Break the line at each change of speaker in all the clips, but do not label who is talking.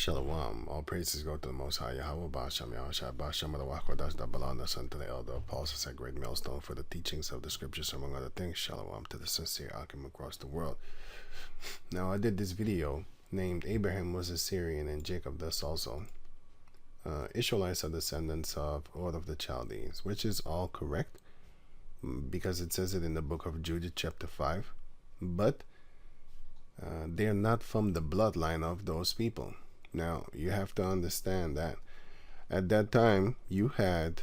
Shalom. All praises go to the Most High Yahweh, Ba'ashem Yahushua, Ba'ashem Adawach, that belong us unto the elder apostles at great millstone for the teachings of the scriptures, among other things. Shalom to the sincere Akim across the world. Now, I did this video named Abraham was a Syrian and Jacob thus also. Israelites are descendants of Ur of the Chaldees, which is all correct because it says it in the book of Judah chapter 5. But they are not from the bloodline of those people. Now, you have to understand that at that time, you had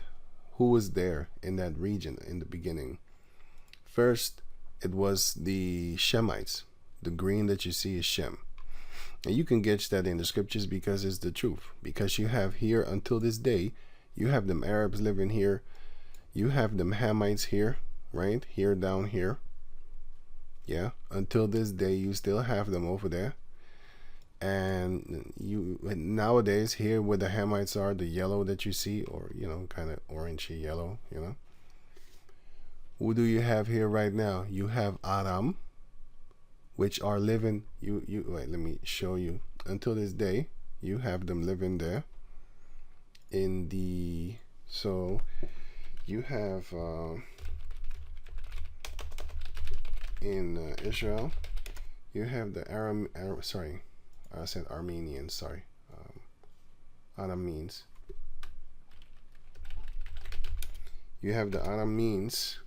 who was there in that region in the beginning. First, it was the Shemites. The green that you see is Shem. And you can get that in the scriptures because it's the truth. Because you have here, until this day, you have them Arabs living here. You have them Hamites here, right? Here, down here. Yeah, until this day, you still have them over there. And you nowadays, here where the Hamites are, the yellow that you see, or, you know, kind of orangey yellow, you know. Who do you have here right now? You have Aram, which are living, wait, let me show you. Until this day, you have them living there. In the, so you have, in Israel, you have the I said Armenians, sorry. Arameans. You have the Arameans,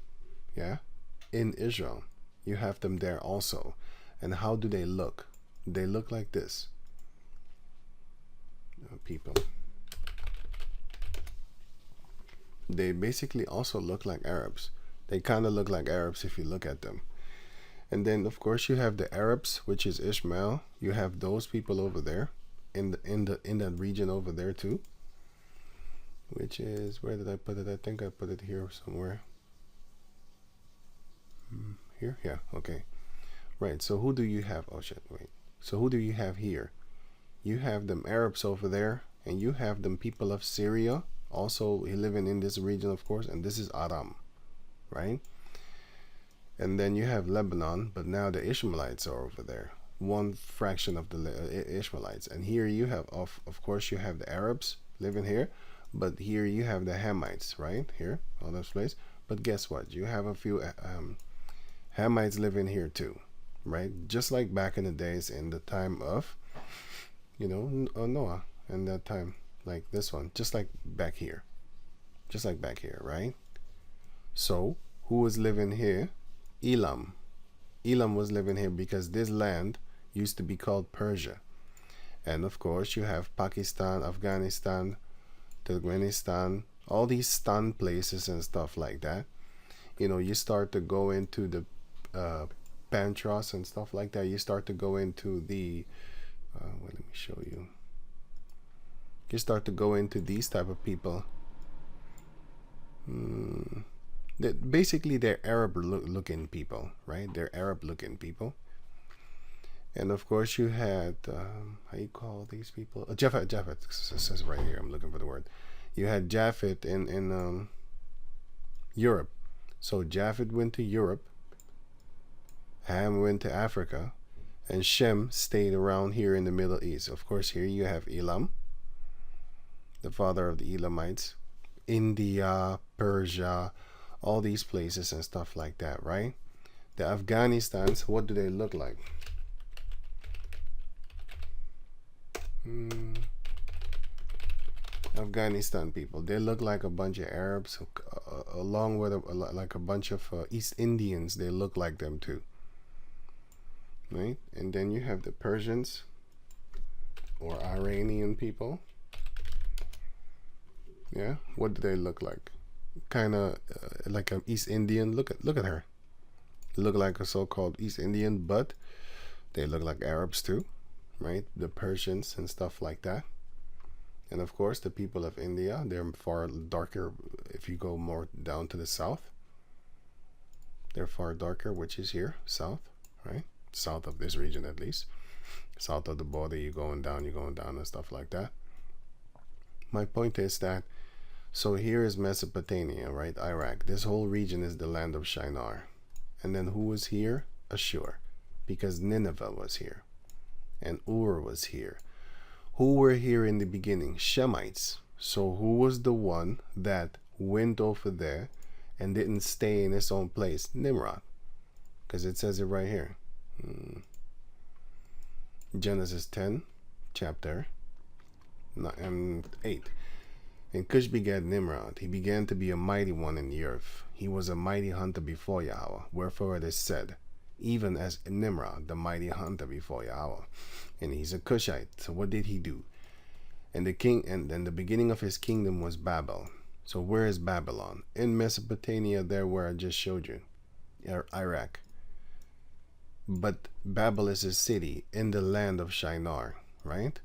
yeah, in Israel. You have them there also. And how do they look? They look like this. People. They basically also look like Arabs. They kind of look like Arabs if you look at them. And then, of course, you have the Arabs, which is Ishmael. You have those people over there, in that region over there too. Which is, where did I put it? I think I put it here somewhere. Here, yeah, okay, right. So who do you have? Oh shit, wait. So who do you have here? You have them Arabs over there, and you have them people of Syria, also living in this region, of course. And this is Aram, right? And then you have Lebanon, but now the Ishmaelites are over there. One fraction of the Ishmaelites. And here you have, of course, you have the Arabs living here. But here you have the Hamites, right? Here, all this place. But guess what? You have a few Hamites living here too, right? Just like back in the days in the time of, you know, Noah. And that time, like this one. Just like back here. Just like back here, right? So, who was living here? Elam. Elam was living here because this land used to be called Persia. And of course, you have Pakistan, Afghanistan, Turkmenistan, all these stan places and stuff like that. You know, you start to go into the Pantros and stuff like that. You start to go into the, let me show you. You start to go into these type of people. Basically, they're Arab-looking people, right? They're Arab-looking people. And of course, you had, how you call these people? Japhet, it says right here. I'm looking for the word. You had Japhet in Europe. So Japhet went to Europe. Ham went to Africa. And Shem stayed around here in the Middle East. Of course, here you have Elam, the father of the Elamites. India, Persia, all these places and stuff like that, right? The Afghanistans, what do they look like? Afghanistan people, they look like a bunch of Arabs, along with like a bunch of East Indians. They look like them too, right? And then you have the Persians or Iranian people. Yeah, what do they look like? Kind of like an East Indian. Look at her. Look like a so-called East Indian, but they look like Arabs too, right? The Persians and stuff like that. And of course, the people of India, they're far darker. If you go more down to the south, they're far darker, which is here, south, right? South of this region, at least. South of the border, you're going down and stuff like that. My point is that, so here is Mesopotamia, right? Iraq. This whole region is the land of Shinar. And then who was here? Asshur. Because Nineveh was here. And Ur was here. Who were here in the beginning? Shemites. So who was the one that went over there and didn't stay in his own place? Nimrod. Because it says it right here. Genesis 10, chapter 8. And Cush begat Nimrod. He began to be a mighty one in the earth. He was a mighty hunter before Yahweh. Wherefore it is said, even as Nimrod, the mighty hunter before Yahweh. And he's a Cushite. So what did he do? And the king, and the beginning of his kingdom was Babel. So where is Babylon? In Mesopotamia, there where I just showed you, Iraq. But Babel is a city in the land of Shinar, right?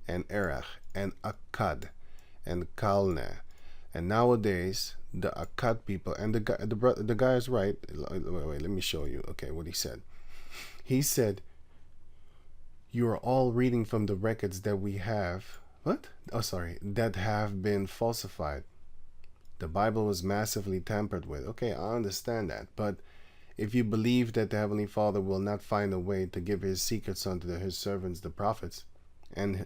And Erech, and Akkad, and Kalneh. And nowadays, the Akkad people, and the guy is right. Wait, let me show you. Okay, what he said. He said, you are all reading from the records that we have. What? Oh, sorry. That have been falsified. The Bible was massively tampered with. Okay, I understand that. But if you believe that the Heavenly Father will not find a way to give his secrets unto his servants, the prophets, and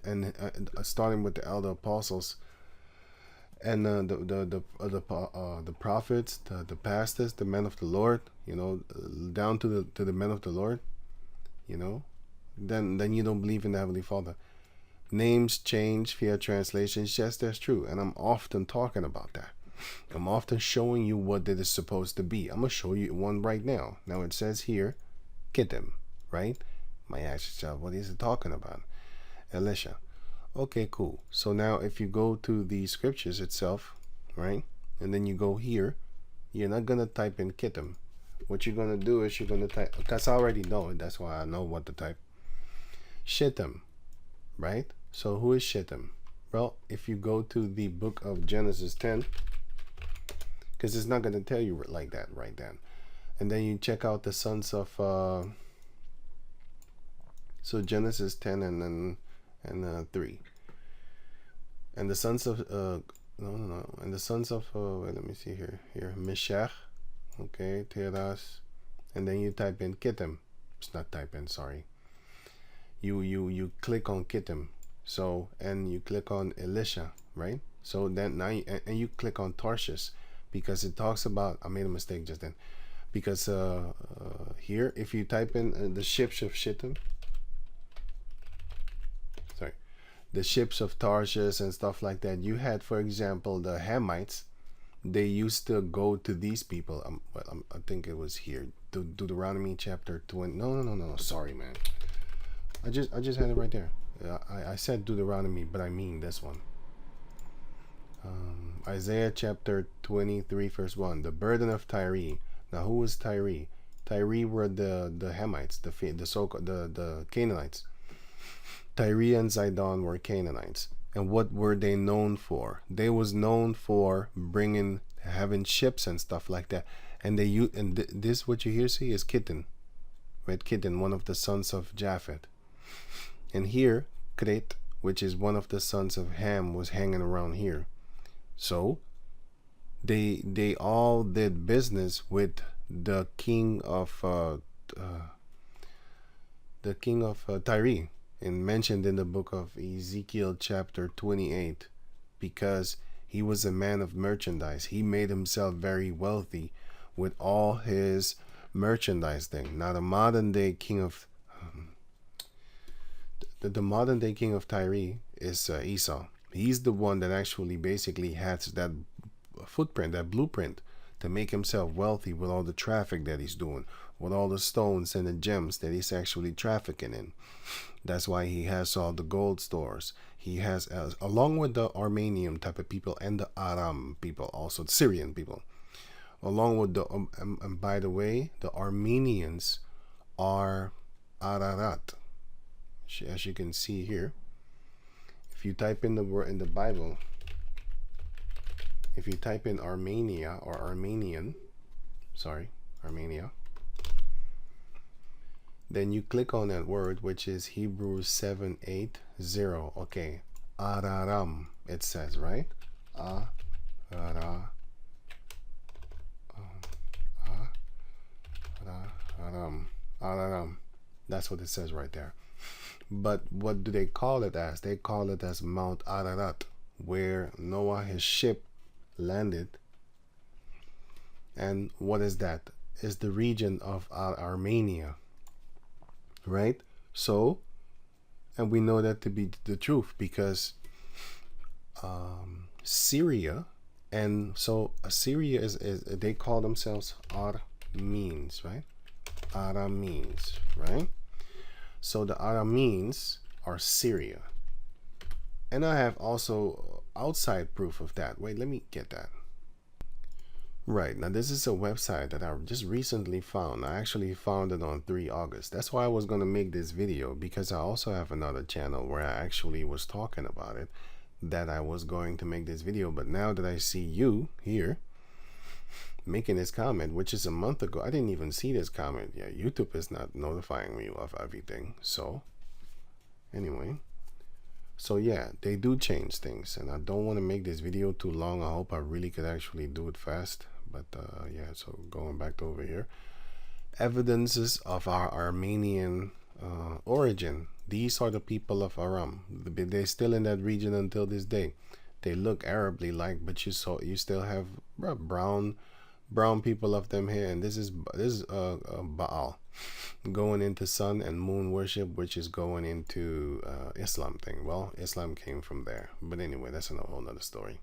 starting with the elder apostles, and the prophets, the pastors, the men of the Lord, you know, down to the men of the Lord, you know, then you don't believe in the Heavenly Father. Names change via translations. Yes, that's true, and I'm often talking about that. I'm often showing you what it is supposed to be. I'm gonna show you one right now. Now it says here, Kittim, right? My ask yourself, what is it talking about? Elisha. Okay, cool. So now if you go to the scriptures itself, right, and then you go here, you're not gonna type in Kittim. What you're gonna do is you're gonna type, because I already know it, that's why I know what to type. Shittim, right? So who is Shittim? Well, if you go to the book of Genesis 10, because it's not going to tell you like that right then, and then you check out the sons of so Genesis 10 and 3, and the sons of and the sons of wait, let me see here Meshech, okay, Terah, and then you type in Kittim. It's not type in, sorry. You click on Kittim, so, and you click on Elisha, right? So then now and you click on Tarshish, because it talks about, I made a mistake just then, because here if you type in the ships of Shittim, sorry, the ships of Tarshish and stuff like that, you had, for example, the Hamites. They used to go to these people. I think it was here, Deuteronomy chapter 20. No, sorry, man. I just had it right there. I said Deuteronomy, but I mean this one. Isaiah chapter 23 verse 1. The burden of Tyre. Now who was Tyre? Tyre were the Hamites, the Canaanites. Tyre and Zidon were Canaanites. And what were they known for? They was known for having ships and stuff like that. And this what you hear see is Kittim, right? Kittim, one of the sons of Japheth. And here, Crete, which is one of the sons of Ham, was hanging around here. So they all did business with the king of Tyre, and mentioned in the book of Ezekiel chapter 28, because he was a man of merchandise. He made himself very wealthy with all his merchandise thing. Now the modern day king of the modern day king of Tyre is Esau. He's the one that actually basically has that footprint, that blueprint, to make himself wealthy with all the traffic that he's doing, with all the stones and the gems that he's actually trafficking in. That's why he has all the gold stores. He has, along with the Armenian type of people and the Aram people, also the Syrian people, along with the and by the way, the Armenians are Ararat. As you can see here, if you type in the word in the Bible, if you type in Armenia or Armenian, Armenia, then you click on that word, which is Hebrews 7:8-0. Okay, Araram, it says, right? Araram. That's what it says right there. But what do they call it as? They call it as Mount Ararat, where Noah, his ship, landed. And what is that? It's the region of Armenia, right? So, and we know that to be the truth because Syria, and so Assyria is they call themselves Arameans, right? Arameans, right? So the Arameans are Syria. And I have also outside proof of that. Wait, let me get that. Right, now this is a website that I just recently found. I actually found it on 3 August. That's why I was going to make this video, because I also have another channel where I actually was talking about it, that I was going to make this video. But now that I see you here making this comment, which is a month ago, I didn't even see this comment. Yeah, YouTube is not notifying me of everything. So anyway, so yeah, they do change things, and I don't want to make this video too long. I hope I really could actually do it fast. But yeah, so going back to over here, evidences of our Armenian origin. These are the people of Aram. They're still in that region until this day. They look Arably like, but you still have brown people of them here. And this is Baal, going into sun and moon worship, which is going into Islam thing. Well, Islam came from there, but anyway, that's a whole nother story.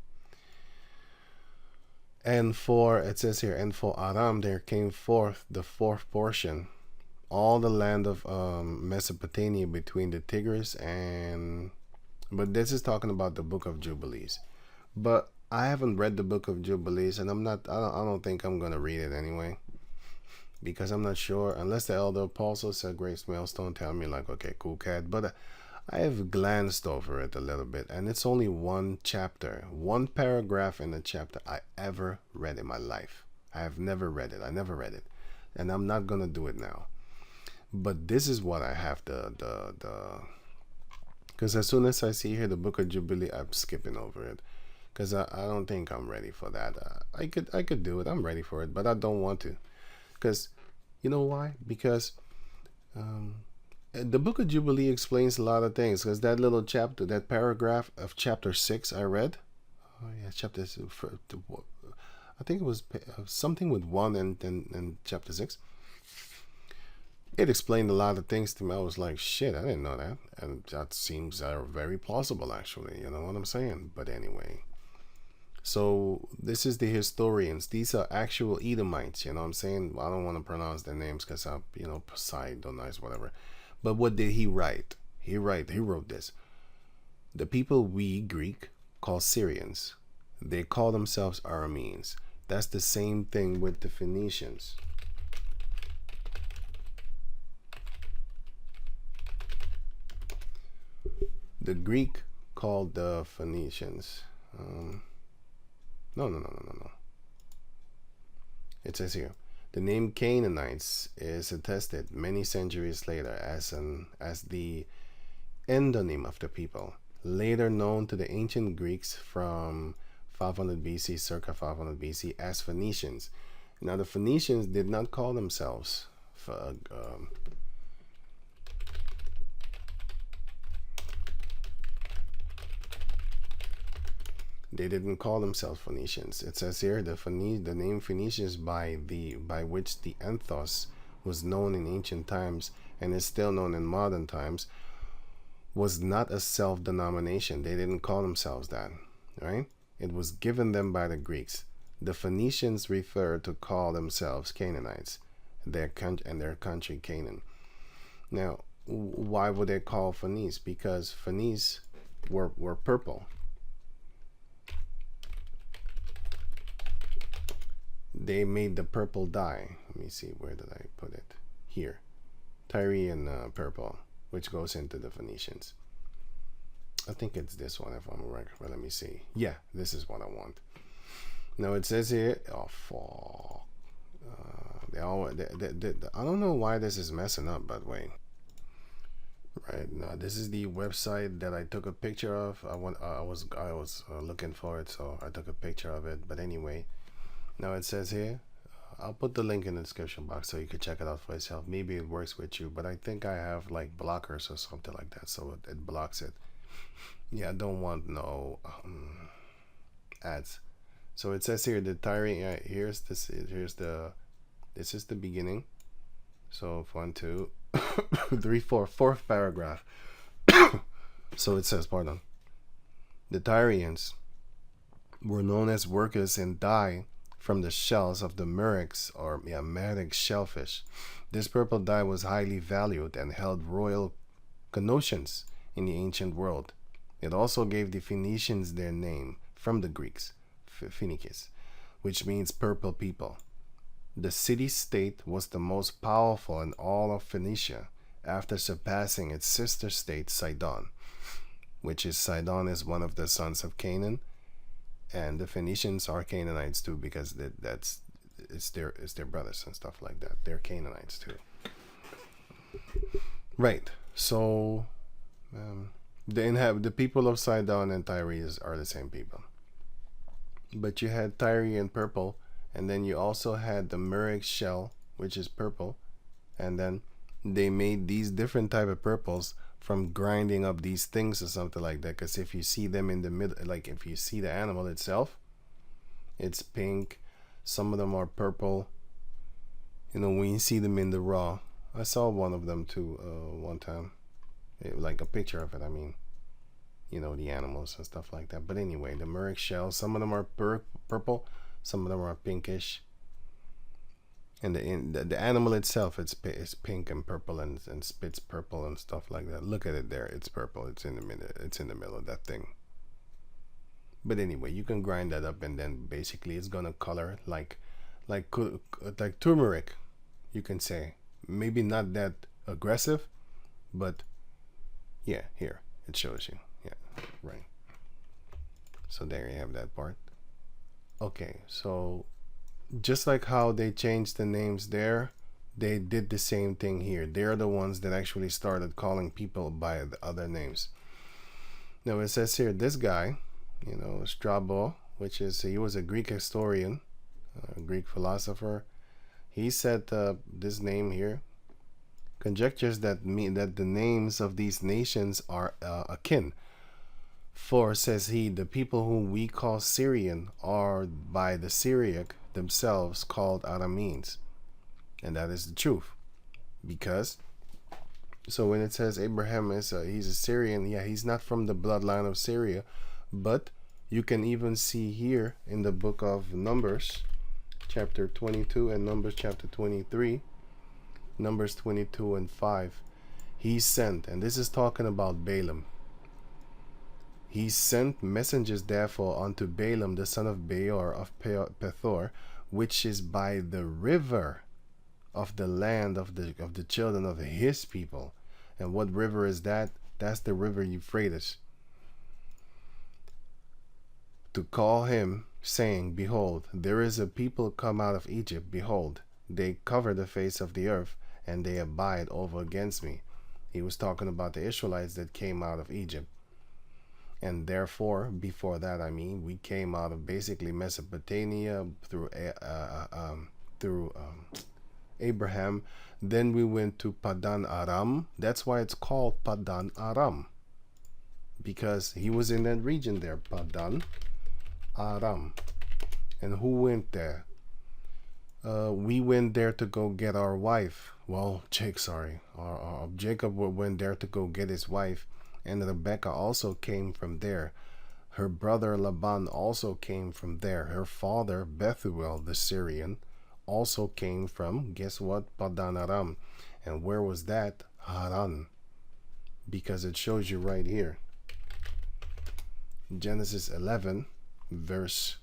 And it says here, and for Aram there came forth the fourth portion, all the land of Mesopotamia between the Tigris and, but this is talking about the book of Jubilees. But I haven't read the book of Jubilees, and I don't think I'm gonna read it anyway, because I'm not sure, unless the elder apostle said Grace Mailstone tell me like, okay, cool cat. But I have glanced over it a little bit, and it's only one chapter, one paragraph in the chapter I ever read in my life. I have never read it. I never read it, and I'm not gonna do it now. But this is what I have because as soon as I see here the book of Jubilee, I'm skipping over it, because I don't think I'm ready for that. I could do it. I'm ready for it, but I don't want to, because you know why? Because the book of Jubilee explains a lot of things, because that little chapter, that paragraph of chapter 6 I read, chapter, I think it was something with 1 and chapter 6. It explained a lot of things to me. I was like, shit, I didn't know that. And that seems very plausible, actually. You know what I'm saying? But anyway. So this is the historians. These are actual Edomites. You know what I'm saying? I don't want to pronounce their names because I'm, Poseidon, nice, whatever. But what did he write? He wrote this. The people we, Greek, call Syrians. They call themselves Arameans. That's the same thing with the Phoenicians. The Greek called the Phoenicians. No. It says here, the name Canaanites is attested many centuries later as the endonym of the people, later known to the ancient Greeks from 500 BC, circa 500 BC, as Phoenicians. Now the Phoenicians did not call themselves they didn't call themselves Phoenicians. It says here the name Phoenicians by which the anthos was known in ancient times and is still known in modern times was not a self-denomination. They didn't call themselves that, right? It was given them by the Greeks. The Phoenicians refer to call themselves Canaanites, their country Canaan. Now, why would they call Phoenice? Because Phoenice were purple. They made the purple dye. Let me see, where did I put it? Here. Tyrian purple, which goes into the Phoenicians. I think it's this one if I'm right. Well, let me see. Yeah, this is what I want. Now it says here, oh fuck. I don't know why this is messing up, but wait. Right now, this is the website that I took a picture of. I was looking for it, so I took a picture of it. But anyway, now it says here, I'll put the link in the description box so you can check it out for yourself. Maybe it works with you, but I think I have like blockers or something like that, so it blocks it. Yeah, I don't want no ads. So it says here the Tyrian. This is the beginning. So 1, 2, 3, 4, fourth paragraph. So it says, pardon. The Tyrians were known as workers in dye from the shells of the murex or marek shellfish. This purple dye was highly valued and held royal connotations in the ancient world. It also gave the Phoenicians their name from the Greeks, Phoenicians, which means purple people. The city-state was the most powerful in all of Phoenicia after surpassing its sister state Sidon, which is Sidon is one of the sons of Canaan, and the Phoenicians are Canaanites too because it's their brothers and stuff like that. They're Canaanites too. Right. So the people of Sidon and Tyre are the same people. But you had Tyrian purple, and then you also had the murex shell, which is purple, and then they made these different type of purples from grinding up these things or something like that. Because if you see them in the middle, like if you see the animal itself, it's pink. Some of them are purple. You know, when you see them in the raw, I saw one of them too one time, like a picture of it. I mean, you know, the animals and stuff like that. But anyway, the murex shells, some of them are purple, some of them are pinkish. And the animal itself, it's pink and purple and spits purple and stuff like that. Look at it there. It's purple. It's in the middle. It's in the middle of that thing. But anyway, you can grind that up, and then basically it's gonna color like turmeric. You can say maybe not that aggressive, but yeah, here it shows you. Yeah, right. So there you have that part. Okay, so just like how they changed the names there, they did the same thing here. They're the ones that actually started calling people by the other names. Now it says here, this guy, you know, Strabo, he was a Greek historian, a Greek philosopher. He said this name here conjectures that the names of these nations are akin. For, says he, the people whom we call Syrian are by the Syriac themselves called Arameans. And that is the truth. Because, so when it says Abraham he's a Syrian, yeah, he's not from the bloodline of Syria. But you can even see here in the book of Numbers, chapter 22, and Numbers chapter 23, Numbers 22 and 5, he sent, and this is talking about Balaam. He sent messengers therefore unto Balaam the son of Beor of Pethor, which is by the river of the land of the children of his people. And what river is that? That's the river Euphrates. To call him, saying, Behold, there is a people come out of Egypt. Behold, they cover the face of the earth, and they abide over against me. He was talking about the Israelites that came out of Egypt. And therefore, before that, we came out of basically Mesopotamia through Abraham. Then we went to Padan Aram. That's why it's called Padan Aram, because he was in that region there, Padan Aram. And who went there? We went there to go get our wife. Well, Jacob went there to go get his wife. And Rebekah also came from there. Her brother Laban also came from there. Her father Bethuel the Syrian also came from, guess what? Padan Aram. And where was that? Haran. Because it shows you right here. Genesis 11 verse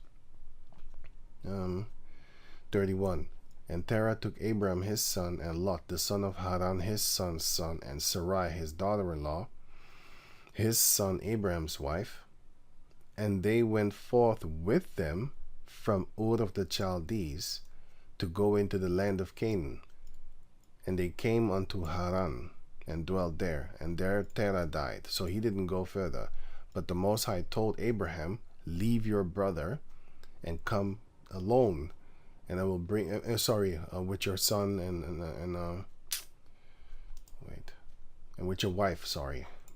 31. And Terah took Abram his son, and Lot the son of Haran his son's son, and Sarai his daughter-in-law, his son Abraham's wife, and they went forth with them from Ur of the Chaldees to go into the land of Canaan. And they came unto Haran and dwelt there, and there Terah died. So he didn't go further. But the Most High told Abraham, Leave your brother and come alone, And I will bring, with your son and with your wife,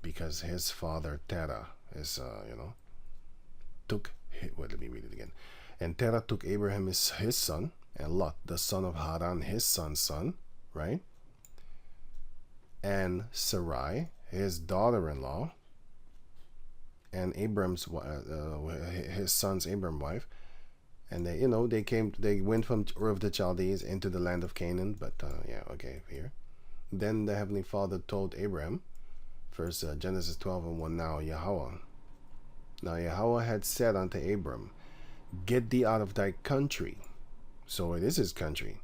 because his father Terah is, let me read it again. And Terah took Abraham his son, and Lot, the son of Haran, his son's son, right? And Sarai, his daughter-in-law, and Abram's his son's Abram wife, and they went from Ur of the Chaldees into the land of Canaan. But here. Then the Heavenly Father told Abraham, first Genesis 12:1. Now Yahweh had said unto Abram, get thee out of thy country, so it is his country,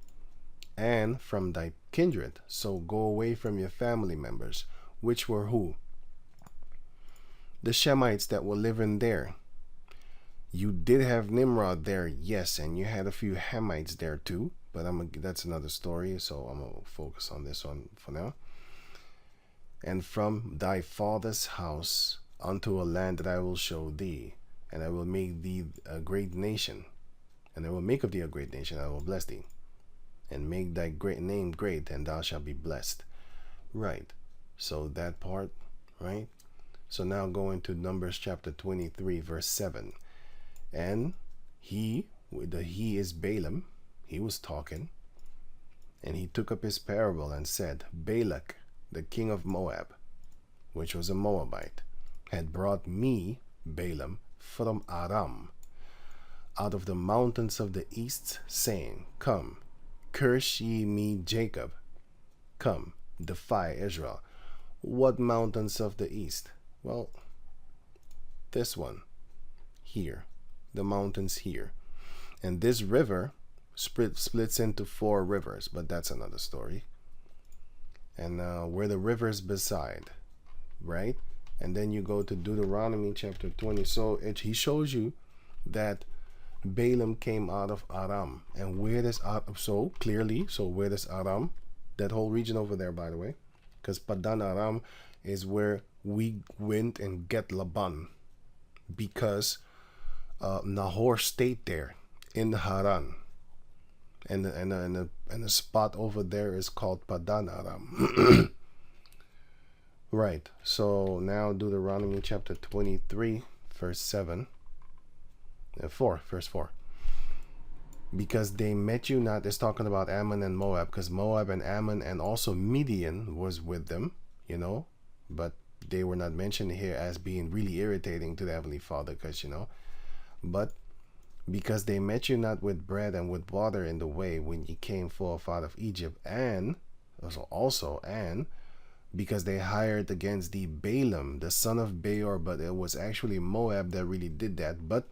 and from thy kindred, so go away from your family members, which were who? The Shemites that were living there. You did have Nimrod there, yes, and you had a few Hamites there too, but that's another story, so I'm going to focus on this one for now. And from thy father's house unto a land that I will show thee, and I will make thee a great nation, and I will make of thee a great nation, I will bless thee, and make thy great name great, and thou shalt be blessed. Right, so that part, right? So now going to Numbers chapter 23, verse 7. And he is Balaam, he was talking, and he took up his parable and said, Balak, the king of Moab, which was a Moabite, had brought me, Balaam, from Aram, out of the mountains of the east, saying, come, curse ye me Jacob, come, defy Israel. What mountains of the east? Well, this one here, the mountains here, and this river splits into 4 rivers, but that's another story. And where the rivers beside, right? And then you go to Deuteronomy chapter 20. So he shows you that Balaam came out of Aram. And where does Aram, where does Aram, that whole region over there, by the way, because Padan Aram is where we went and get Laban, because Nahor stayed there in Haran, and the spot over there is called Padan Aram. Right. So now Deuteronomy chapter 23, verse 7, 4, verse 4. Because they met you not, it's talking about Ammon and Moab, because Moab and Ammon and also Midian was with them, but they were not mentioned here as being really irritating to the Heavenly Father, because, but because they met you not with bread and with water in the way when ye came forth out of Egypt, and because they hired against thee Balaam, the son of Beor, but it was actually Moab that really did that. But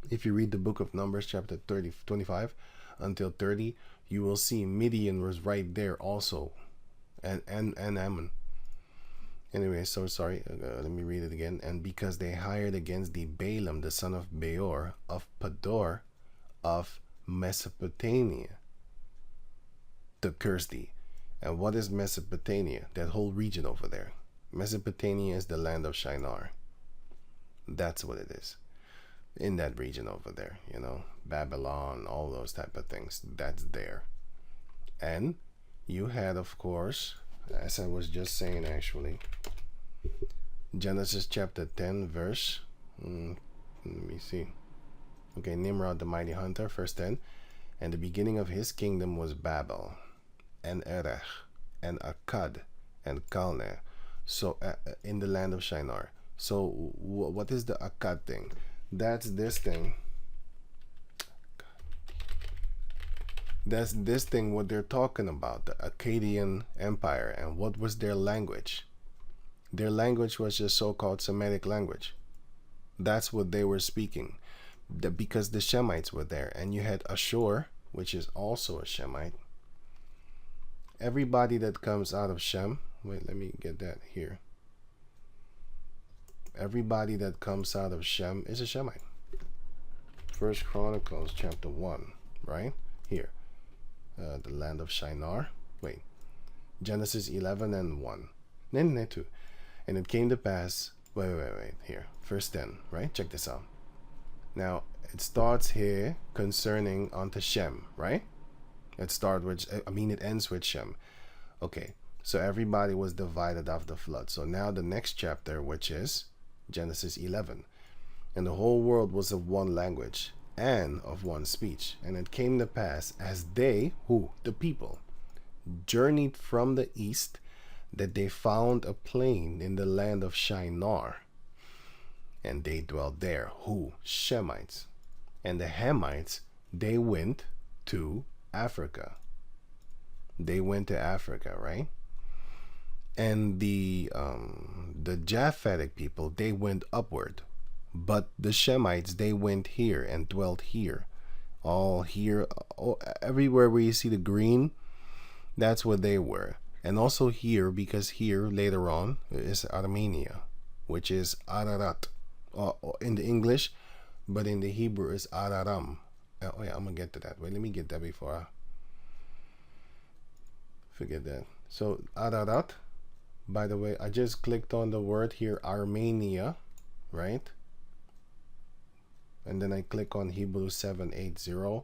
if you read the book of Numbers, chapter 25 until 30, you will see Midian was right there also, and Ammon. Anyway, so sorry, let me read it again. And because they hired against thee Balaam, the son of Beor, of Pador, of Mesopotamia, to curse thee. And what is Mesopotamia? That whole region over there. Mesopotamia is the land of Shinar. That's what it is. In that region over there, Babylon, all those type of things. That's there. And you had, of course, as I was just saying, actually, Genesis chapter 10, verse, let me see. Okay, Nimrod the mighty hunter, verse 10. And the beginning of his kingdom was Babel, and Erech, and Akkad, and Calneh, so in the land of Shinar. So what is the Akkad thing? That's this thing. That's this thing what they're talking about, the Akkadian Empire. And what was their language? Their language was just so-called Semitic language. That's what they were speaking, because the Shemites were there. And you had Asshur, which is also a Shemite. Everybody that comes out of Shem, wait, let me get that here. Everybody that comes out of Shem is a Shemite. First Chronicles chapter 1, right here. The land of Shinar. Wait, Genesis 11 and 1. No, 2. And it came to pass, wait, here, verse 10, right? Check this out. Now, It starts here concerning unto Shem, right? It ends with Shem. Okay, so everybody was divided after the flood. So now the next chapter, which is Genesis 11. And the whole world was of one language and of one speech. And it came to pass, as they, who? The people, journeyed from the east, that they found a plain in the land of Shinar. And they dwelt there, who? Shemites. And the Hamites, they went to Africa. They went to Africa, right? And the Japhetic people, they went upward. But the Shemites, they went here and dwelt here. All here, everywhere where you see the green, that's where they were. And also here, because here later on is Armenia, which is Ararat in the English, but in the Hebrew is Araram. Oh yeah, I'm gonna get to that. Wait, let me get that before I forget that. So Ararat, by the way, I just clicked on the word here, Armenia, right? And then I click on Hebrew 780.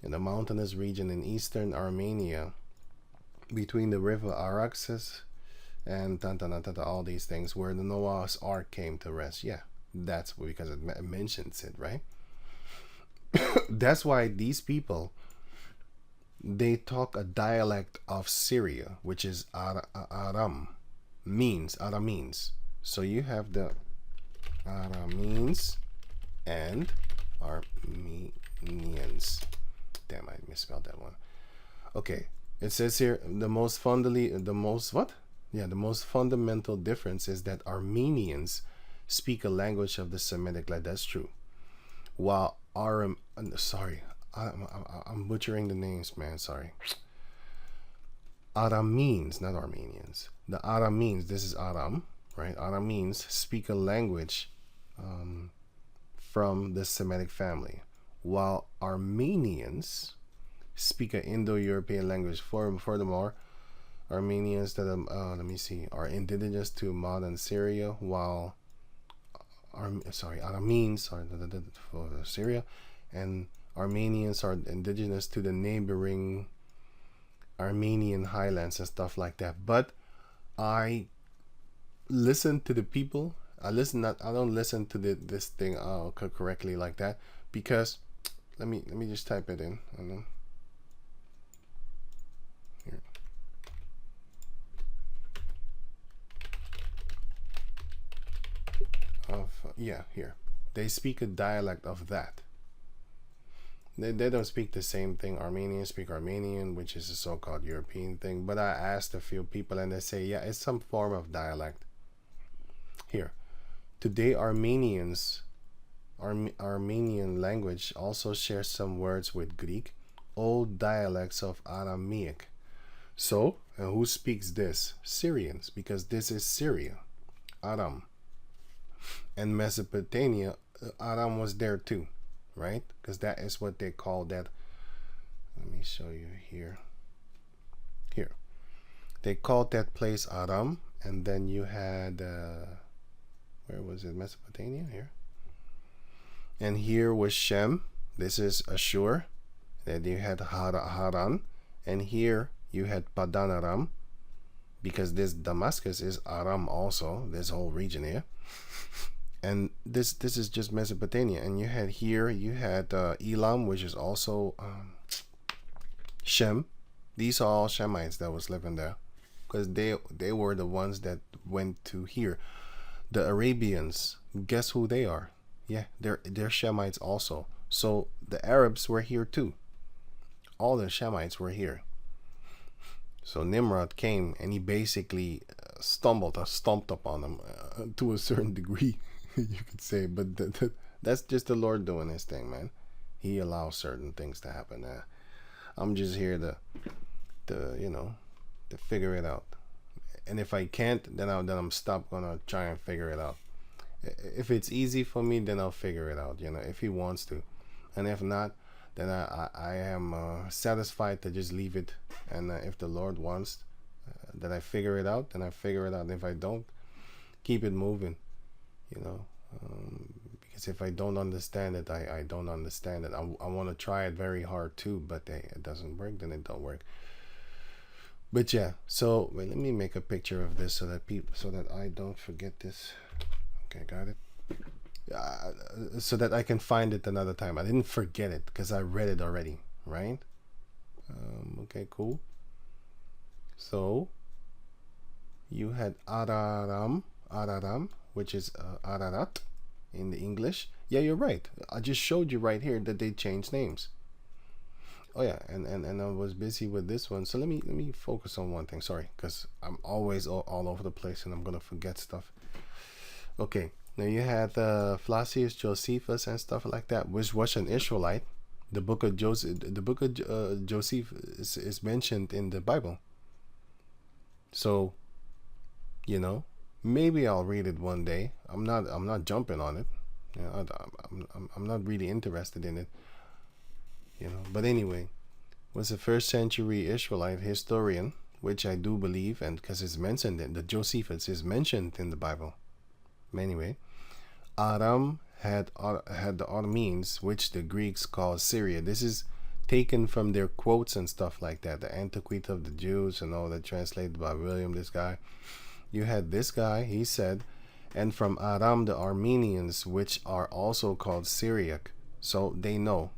In the mountainous region in eastern Armenia, between the river Arphaxad and all these things, where the Noah's Ark came to rest. Yeah, that's because it mentions it, right? That's why these people, they talk a dialect of Syria, which is Arameans. So you have the Arameans and Armenians. Damn, I misspelled that one. Okay, it says here the most fundamental difference is that Armenians speak a language of the Semitic, like that's true. While I'm butchering the names, man. Sorry. Arameans, not Armenians. The Arameans, this is Aram, right? Arameans speak a language from the Semitic family, while Armenians speak an Indo-European language. Furthermore, Armenians that are indigenous to modern Syria, while Arameans are for Syria, and Armenians are indigenous to the neighboring Armenian highlands and stuff like that. But I listen to the people. I don't listen to this thing correctly like that, because let me just type it in. I don't know. Here. Here. They speak a dialect of that. They don't speak the same thing. Armenians speak Armenian, which is a so-called European thing. But I asked a few people and they say, yeah, it's some form of dialect. Here. Today, Armenian language also shares some words with Greek, old dialects of Aramaic. So, who speaks this? Syrians, because this is Syria, Aram. And Mesopotamia, Aram was there too, right? Because that is what they call that. Let me show you here. Here. They called that place Aram, and then you had, where was it? Mesopotamia, here. And here was Shem. This is Asshur. Then you had Haran. And here you had Padan Aram, because this Damascus is Aram also, this whole region here. And this is just Mesopotamia. And you had Elam, which is also Shem. These are all Shemites that was living there, because they were the ones that went to here. The Arabians, guess who they are? Yeah, they're Shemites also. So the Arabs were here too. All the Shemites were here. So Nimrod came and he basically stomped upon them to a certain degree, you could say. But that's just the Lord doing his thing, man. He allows certain things to happen. I'm just here to figure it out. And if I can't, then I'm gonna try and figure it out. If it's easy for me, then I'll figure it out. If he wants to, and if not, then I am satisfied to just leave it. And if the Lord wants that I figure it out, then I figure it out. And if I don't, keep it moving, because Because if I don't understand it, I don't understand it. I want to try it very hard too, but it doesn't work, then it don't work. But yeah, so wait, let me make a picture of this so that I don't forget this. Okay, got it. So that I can find it another time. I didn't forget it because I read it already, right? Okay, cool. So you had Araram, which is Ararat in the English. Yeah, you're right. I just showed you right here that they changed names. Oh yeah, and I was busy with this one. So let me focus on one thing. Sorry, because I'm always all over the place and I'm gonna forget stuff. Okay, now you had Flacius, Josephus, and stuff like that, which was an Israelite. The book of Joseph, Joseph is mentioned in the Bible. So, you know, maybe I'll read it one day. I'm not jumping on it. You know, I'm not really interested in it. You know, but anyway, was a first century Israelite historian, which I do believe, and because it's mentioned in the Josephus is mentioned in the Bible. Anyway, Aram had the Arameans, which the Greeks call Syria. This is taken from their quotes and stuff like that. The Antiquity of the Jews and all that, translated by William, this guy. You had this guy, he said, and from Aram the Armenians, which are also called Syriac. So they know.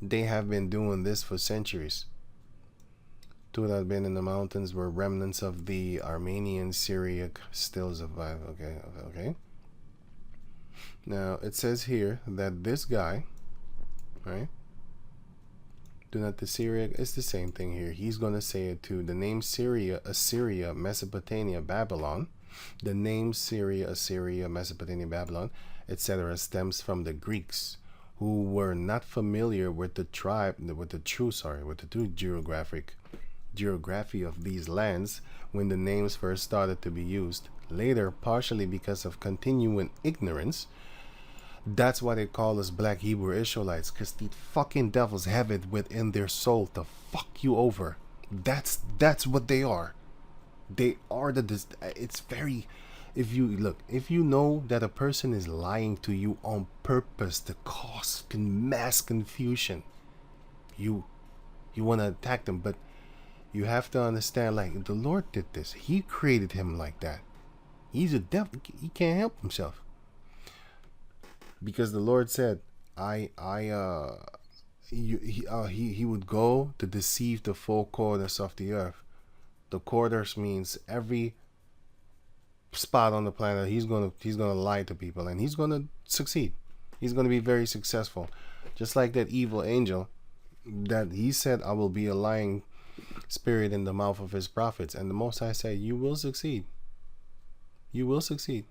They have been doing this for centuries. Two that have been in the mountains were remnants of the Armenian Syriac still survive. Okay. Now it says here that this guy, right? Do not the Syriac. It's the same thing here. He's going to say it too. The name Syria, Assyria, Mesopotamia, Babylon. The name Syria, Assyria, Mesopotamia, Babylon, etc. stems from the Greeks, who were not familiar with the true geography of these lands when the names first started to be used. Later, partially because of continuing ignorance, that's why they call us Black Hebrew Israelites, because these fucking devils have it within their soul to fuck you over. That's what they are. They are it's very, if you know that a person is lying to you on purpose to cause mass confusion, you want to attack them, but you have to understand, like, the Lord did this. He created him like that. He's a devil. He can't help himself. Because the Lord said, he would go to deceive the four quarters of the earth. The quarters means every spot on the planet. He's gonna lie to people, and he's gonna succeed. He's gonna be very successful. Just like that evil angel that he said, I will be a lying spirit in the mouth of his prophets. And the Most High said, you will succeed. You will succeed.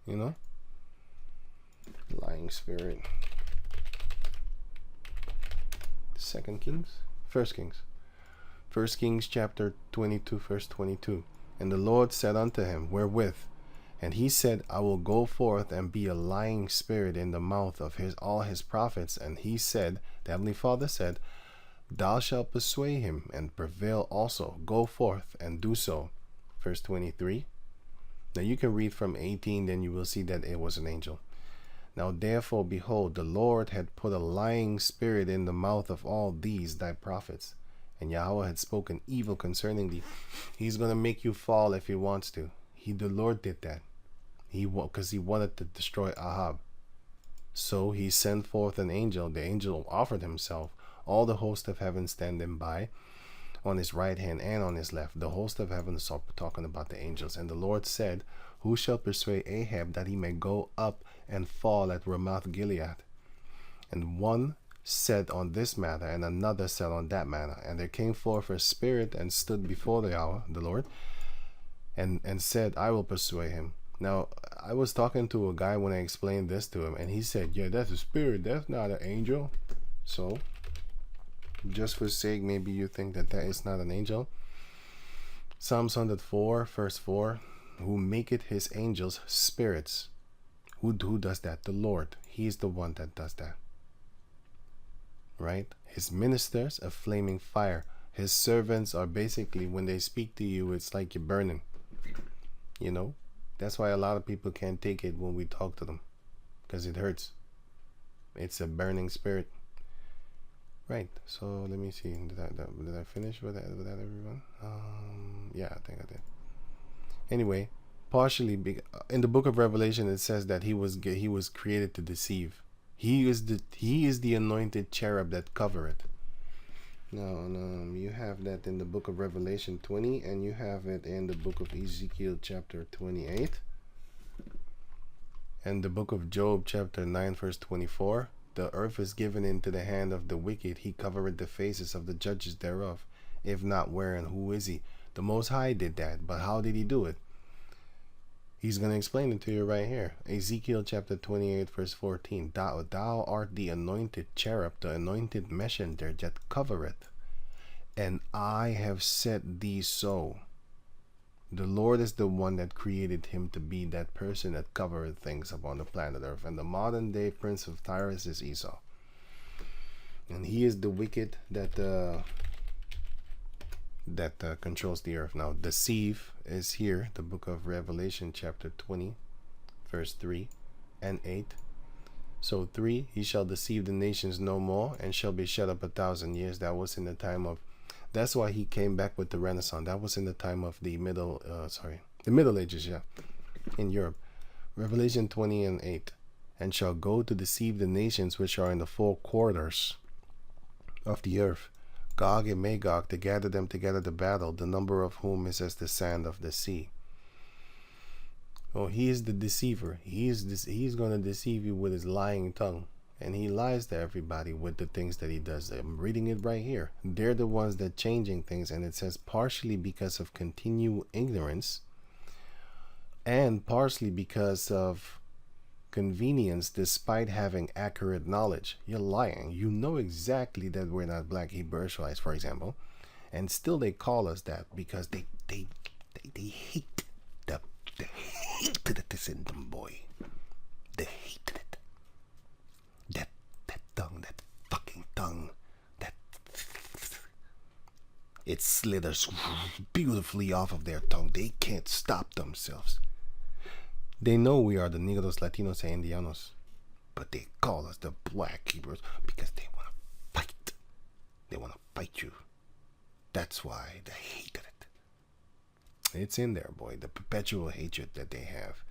You know? Lying spirit. 2 Kings? 1 Kings. 1 Kings chapter 22, verse 22. And the Lord said unto him, wherewith? And he said, I will go forth and be a lying spirit in the mouth of all his prophets. And he said, the Heavenly Father said, thou shalt persuade him and prevail also. Go forth and do so. Verse 23. Now you can read from 18, then you will see that it was an angel. Now therefore, behold, the Lord had put a lying spirit in the mouth of all these thy prophets. And Yahweh had spoken evil concerning thee. He's going to make you fall if he wants to. The Lord did that. Because he wanted to destroy Ahab. So he sent forth an angel. The angel offered himself. All the host of heaven standing by, on his right hand and on his left. The host of heaven is talking about the angels. And the Lord said, who shall persuade Ahab that he may go up and fall at Ramoth Gilead? And one said on this matter, and another said on that matter. And there came forth a spirit and stood before the Lord, and said, I will persuade him. Now, I was talking to a guy when I explained this to him, and he said, yeah, that's a spirit, that's not an angel. So, just for sake, maybe you think that is not an angel. Psalms 104, verse 4, who maketh his angels spirits. Who does that? The Lord. He's the one that does that. Right? His ministers, a flaming fire. His servants are basically, when they speak to you, it's like you're burning. You know? That's why a lot of people can't take it when we talk to them. Because it hurts. It's a burning spirit. Right. So let me see. Did I finish with that everyone? Yeah, I think I did. Anyway, partially in the book of Revelation it says that he was created to deceive. He is the anointed cherub that covereth. Now, you have that in the book of Revelation 20, and you have it in the book of Ezekiel chapter 28, and the book of Job chapter 9 verse 24. The earth is given into the hand of the wicked. He covereth the faces of the judges thereof. If not, where and who is he? The Most High did that, but how did he do it? He's going to explain it to you right here. Ezekiel chapter 28 verse 14. Thou art the anointed cherub, the anointed messenger that covereth, and I have set thee so. The Lord is the one that created him to be that person that covereth things upon the planet Earth. And the modern day prince of Tyrus is Esau. And he is the wicked that controls the earth. Now, deceive is here, the book of Revelation chapter 20 verse 3 and 8. So 3, he shall deceive the nations no more, and shall be shut up 1,000 years. That was in the time of, that's why he came back with the Renaissance. That was in the time of the Middle Ages, yeah, in Europe. Revelation 20 and 8. And shall go to deceive the nations which are in the four quarters of the earth, Gog and Magog, to gather them together to battle, the number of whom is as the sand of the sea. Oh, he is the deceiver. He's going to deceive you with his lying tongue. And he lies to everybody with the things that he does. I'm reading it right here. They're the ones that changing things. And it says partially because of continued ignorance, and partially because of convenience, despite having accurate knowledge. You're lying. You know exactly that we're not black Hebrew Israelites, for example, and still they call us that because they hate the hate that is in them, boy. They hated it. That tongue, that fucking tongue, that it slithers beautifully off of their tongue. They can't stop themselves. They know we are the Negros, Latinos, and Indianos, but they call us the black Hebrews because they want to fight. They want to fight you. That's why they hated it. It's in there, boy, the perpetual hatred that they have.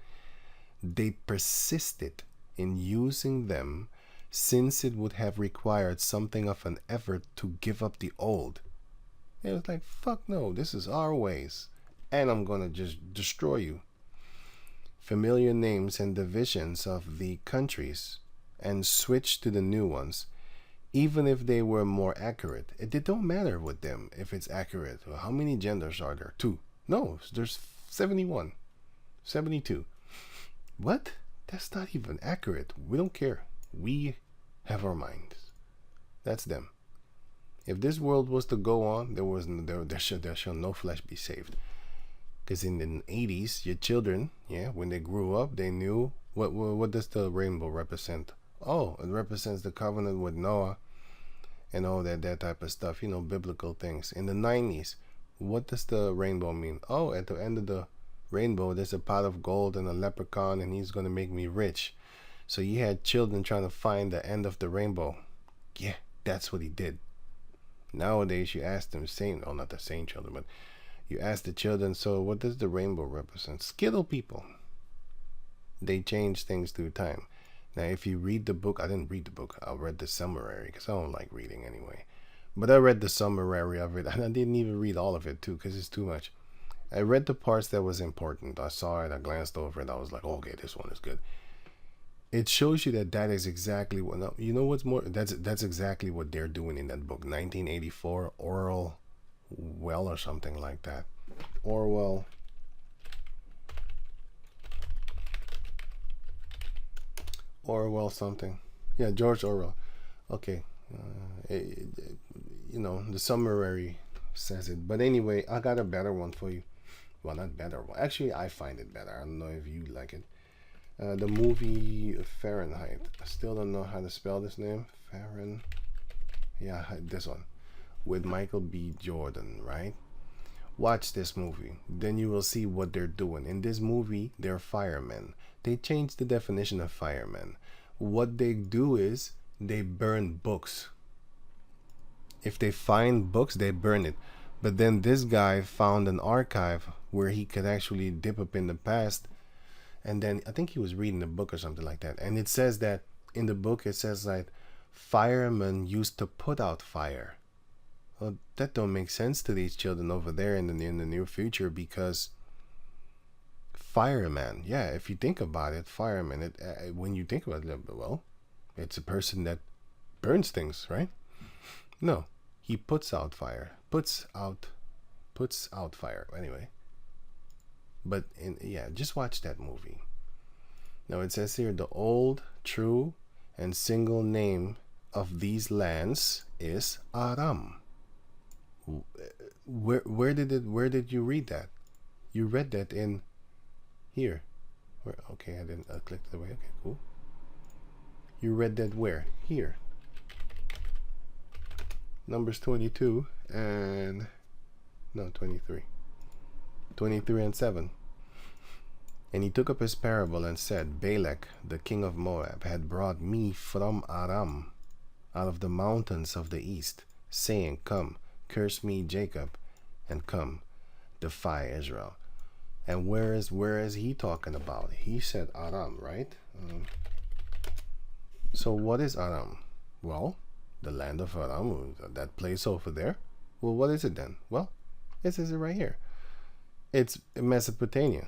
They persisted in using them since it would have required something of an effort to give up the old. It was like, fuck no, this is our ways, and I'm going to just destroy you. Familiar names and divisions of the countries and switch to the new ones, even if they were more accurate. It don't matter with them if it's accurate. How many genders are there? 2. No, there's 71. 72. What? That's not even accurate. We don't care. We have our minds. That's them. If this world was to go on, there shall no flesh be saved. Because in the 80s, your children, when they grew up, they knew what does the rainbow represent? Oh, it represents the covenant with Noah and all that type of stuff, biblical things. In the 90s, what does the rainbow mean? Oh, at the end of the rainbow, there's a pot of gold and a leprechaun, and he's going to make me rich. So you had children trying to find the end of the rainbow. Yeah, that's what he did. Nowadays, you ask them, not the same children, but you ask the children, so what does the rainbow represent? Skittle people. They change things through time. Now, if you read the book, I didn't read the book. I read the summary because I don't like reading anyway. But I read the summary of it, and I didn't even read all of it too because it's too much. I read the parts that was important. I saw it, I glanced over it, I was like, okay, this one is good. It shows you that is exactly what, you know what's more, that's exactly what they're doing in that book, 1984, Orwell or something like that. Orwell something. Yeah, George Orwell. Okay. The summary says it. But anyway, I got a better one for you. Well, not better one. Actually, I find it better. I don't know if you like it. The movie Fahrenheit. I still don't know how to spell this name. This one. With Michael B. Jordan, right? Watch this movie. Then you will see what they're doing. In this movie, they're firemen. They changed the definition of firemen. what they do is they burn books. If they find books, they burn it. But then this guy found an archive where he could actually dip up in the past. And then I think he was reading a book or something like that. And it says that in the book, it says like firemen used to put out fire. Well, that don't make sense to these children over there in the near future, because fireman, yeah, if you think about it, fireman, when you think about it, well, it's a person that burns things, right? No, he puts out fire, puts out fire. Anyway, but just watch that movie. Now it says here, the old, true, and single name of these lands is Aram. Where did you read that? You read that in here. Where? Okay, I didn't click it away. Okay, cool. You read that where? Here. Numbers 22 and no 23. 23 and 7. And he took up his parable and said, Peleg, the king of Moab, had brought me from Aram, out of the mountains of the east, saying, Come, curse me, Jacob, and come, defy Israel. And where is he talking about? He said Aram, right? So what is Aram? Well, the land of Aram, that place over there. Well, what is it then? Well, it says it right here. It's Mesopotamia.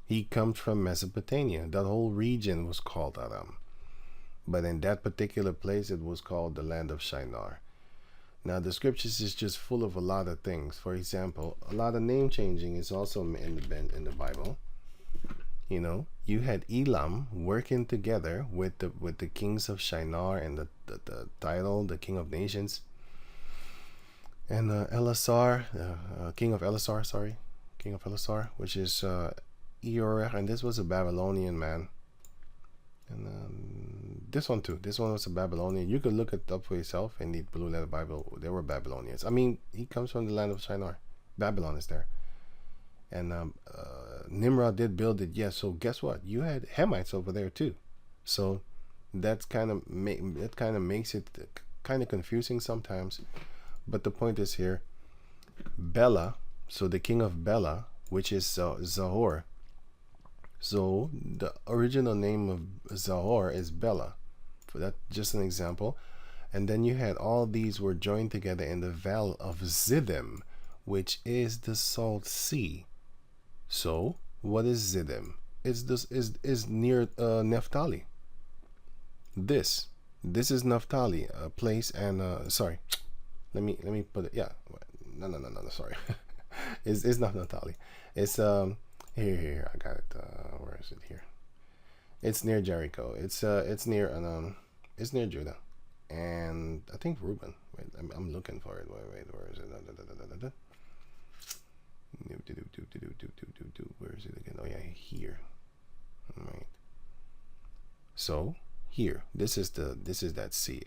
He comes from Mesopotamia. That whole region was called Aram. But in that particular place, it was called the land of Shinar. Now, the scriptures is just full of a lot of things. For example, a lot of name changing is also in the Bible. You know, you had Elam working together with the kings of Shinar and the title, the king of nations, and Elasar, king of Elasar, which is Eber, and this was a Babylonian man. And this one too. This one was a Babylonian. You could look it up for yourself in the Blue Letter Bible. They were Babylonians. I mean, he comes from the land of Shinar. Babylon is there. And Nimrod did build it. Yes. So guess what? You had Hamites over there too. So that kind of makes it kind of confusing sometimes. But the point is here, Bela. So the king of Bela, which is Zahor. So the original name of Zahor is Bela. For that, just an example. And then you had all these were joined together in the valley of Ziddim, which is the Salt Sea. So what is Ziddim? It's this is near Naphtali. This is Naphtali, a place, and sorry, let me put it. Yeah, no, sorry, it's not Naphtali. It's here I got it. Where is it here? It's near Jericho. It's near Judah, and I think Reuben. Wait, I'm looking for it. Wait, where is it? Where is it again? Oh yeah, here. All right. So here, this is that sea.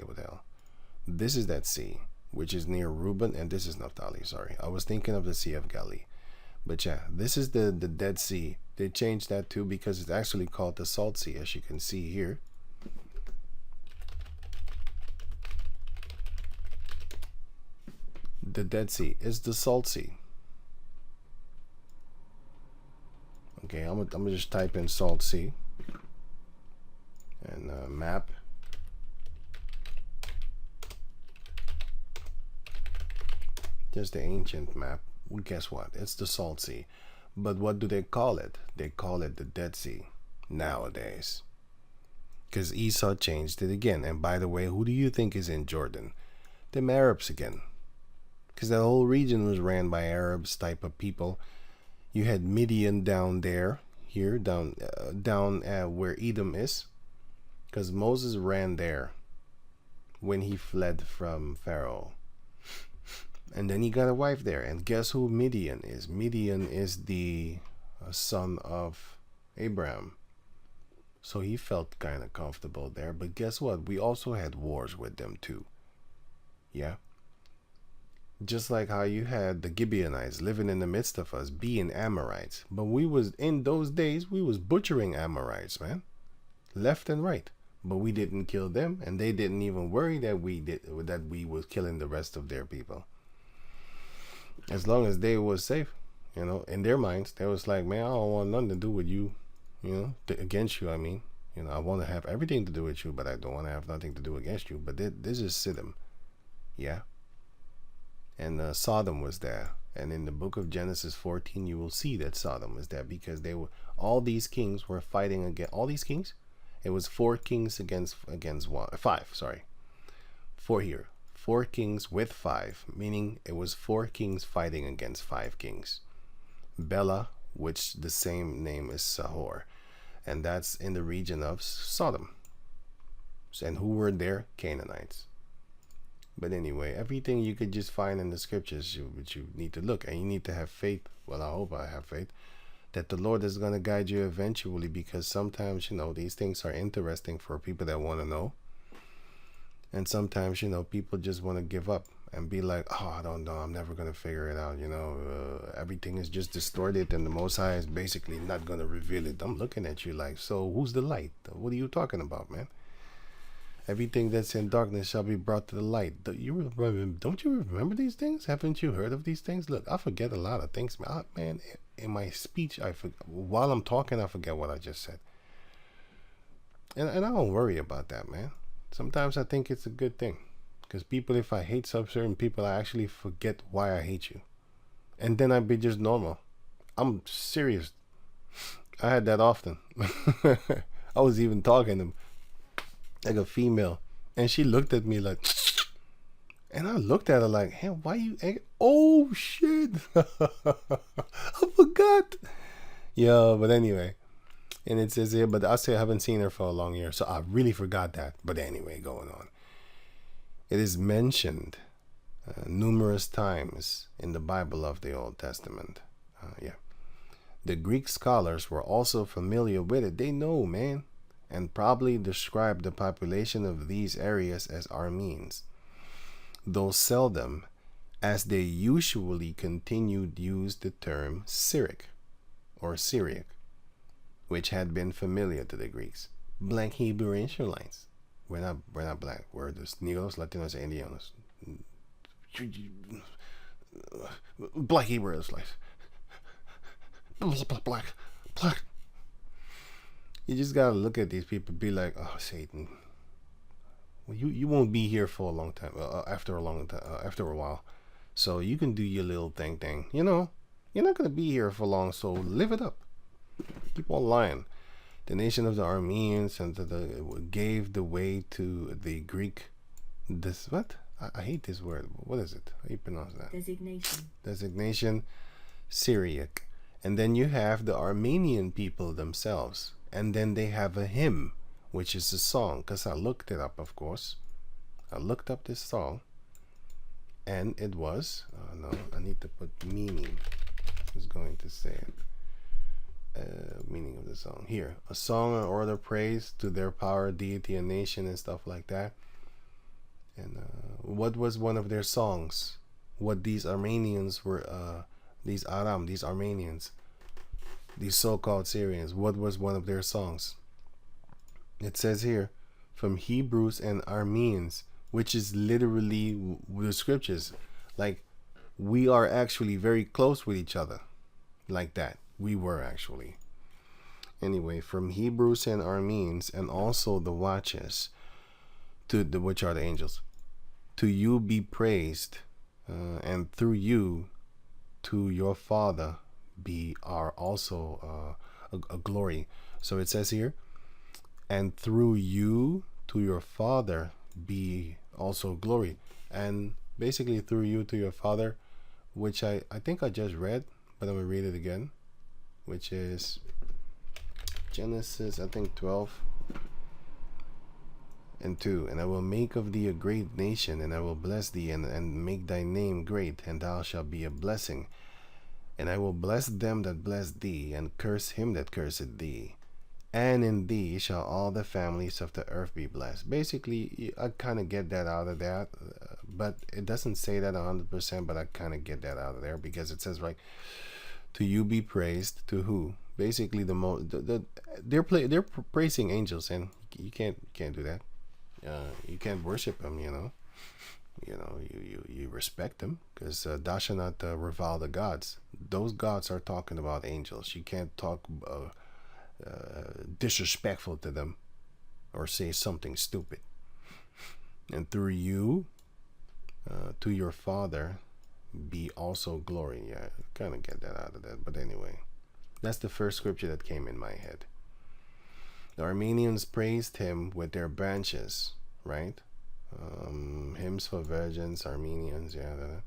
This is that sea, which is near Reuben, and this is Naphtali. Sorry, I was thinking of the Sea of Galilee. But yeah, this is the Dead Sea. They changed that too because it's actually called the Salt Sea, as you can see here. The Dead Sea is the Salt Sea. Okay, I'm gonna just type in Salt Sea and map. Just the ancient map. Well, guess what? It's the Salt Sea. But what do they call it? They call it the Dead Sea nowadays. Because Esau changed it again. And by the way, who do you think is in Jordan? Them Arabs again. Because that whole region was ran by Arabs type of people. You had Midian down there, here, down where Edom is. Because Moses ran there when he fled from Pharaoh. And then he got a wife there. And guess who Midian is? Midian is the son of Abram. So he felt kind of comfortable there. But guess what? We also had wars with them too. Yeah. Just like how you had the Gibeonites living in the midst of us being Amorites. But we was, in those days, we was butchering Amorites, man. Left and right. but we didn't kill them, and they didn't even worry that we was killing the rest of their people. As long as they was safe, in their minds, they was like, man, I don't want nothing to do with you, against you. I mean, I want to have everything to do with you, but I don't want to have nothing to do against you. But this is Siddim, yeah. And Sodom was there. And in the book of Genesis 14, you will see that Sodom was there, because all these kings were fighting against all these kings. It was 4 kings against 5. Sorry, 4 here. 4 kings with 5, meaning it was 4 kings fighting against 5 kings. Bela, which the same name is Sahor, and that's in the region of Sodom. And who were there? Canaanites. But anyway, everything you could just find in the scriptures, which you need to look, and you need to have faith. Well, I hope I have faith that the Lord is going to guide you eventually, because sometimes, these things are interesting for people that want to know. And sometimes, people just want to give up and be like, oh, I don't know, I'm never going to figure it out. Everything is just distorted, and the Most High is basically not going to reveal it. I'm looking at you like, so who's the light? What are you talking about, man? Everything that's in darkness shall be brought to the light. Don't you remember these things? Haven't you heard of these things? Look, I forget a lot of things, man. In my speech, while I'm talking, I forget what I just said. And I don't worry about that, man. Sometimes I think it's a good thing. Because if I hate some certain people, I actually forget why I hate you. And then I'd be just normal. I'm serious. I had that often. I was even talking to like a female, and she looked at me like, and I looked at her like, hey, why you angry? Oh shit. I forgot. Yeah, but anyway, and it says here, but I haven't seen her for a long year, so I really forgot that. But anyway, going on, it is mentioned numerous times in the Bible of the Old Testament. The Greek scholars were also familiar with it. They know, man, and probably described the population of these areas as Arameans, though seldom, as they usually continued use the term Syriac or Syriac, which had been familiar to the Greeks. Black Hebrew Israelites. We're not black. We're the Negros, Latinos, and Indianos. Black Hebrew Israelites. Black. You just gotta look at these people and be like, oh, Satan. Well, you won't be here for a long time. After a while, so you can do your little thing. You're not gonna be here for long. So live it up. Keep on lying. The nation of the Arameans and gave the way to the Greek. This what? I hate this word. What is it? How do you pronounce that? Designation. Syriac. And then you have the Armenian people themselves. And then they have a hymn, which is a song. Because I looked it up, of course. I looked up this song. And it was... no, I need to put meaning. Who's going to say it? Meaning of the song. Here. A song or order praise to their power, deity, and nation, and stuff like that. And what was one of their songs? What these Armenians were... these Armenians... these so-called Syrians, what was one of their songs? It says here, from Hebrews and Armenes, which is literally the scriptures. Like, we are actually very close with each other. Like that. We were actually. Anyway, from Hebrews and Armenes, and also the watches, which are the angels, to you be praised, and through you, to your Father, are also a glory. So it says here, and through you to your Father be also glory. And basically through you to your Father, which I think I just read, but I'm gonna read it again, which is Genesis, I think 12:2. And I will make of thee a great nation, and I will bless thee, and make thy name great, and thou shalt be a blessing. And I will bless them that bless thee, and curse him that curseth thee. And in thee shall all the families of the earth be blessed. Basically, I kind of get that out of that, but it doesn't say that 100%, but I kind of get that out of there, because it says, right, to you be praised, to who? Basically, they're praising angels, and you can't do that. You can't worship him. You respect them, because thou shalt not revile the gods. Those gods are talking about angels. You can't talk disrespectful to them or say something stupid. And through you, to your father, be also glory. Yeah, kind of get that out of that. But anyway, that's the first scripture that came in my head. The Armenians praised him with their branches, right? Hymns for virgins, Armenians, yeah.